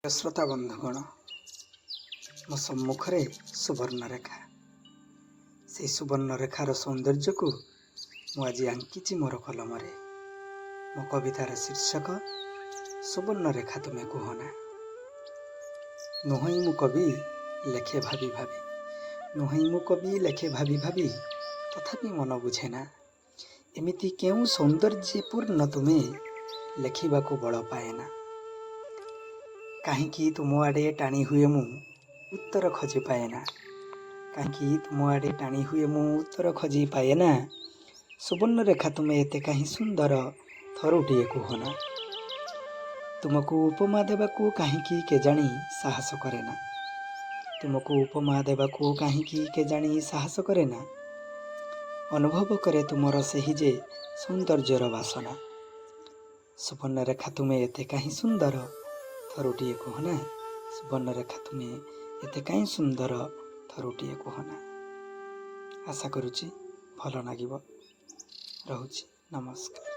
श्रोता बंधुगण मो सम्मुखरे सुवर्णरेखा से सुवर्णरेखार सौंदर्य को मुझे आंकी मोर कलम मो कवितार शीर्षक सुवर्णरेखा तुम्हें कहना। नुहई मु कवि लेखे भाभी भाभी नुहई मु कवि लेखे भाभी भाभी तथापि मन बुझेना एमिति केउ सौंदर्यपूर्ण तुम्हें लेखिबाकू बल पाएना। कहीं तुम आड़े टाणी हुए मु उत्तर खोजी पाएना कहीं तुम आड़े टाणी हुए मु उत्तर खोजी पाएना। सुवर्णरेखा तुम्हें एते कहीं सुंदर थरुटिए कहना। तुमको उपमा देवाकू कहीं के जानी साहस करेना तुमको उपमा देवाकू कहीं के जानी साहस करेना। अनुभव करे तुमर सही जे सौंदर्यर बासना। सुवर्णरेखा तुम्हें एते कहीं सुंदर थरुटिए कहना। सुवर्णरेखा तुम्हें एते कहीं सुंदर थरुटिए कहना। आशा करुची भल लागिब। रहुची नमस्कार।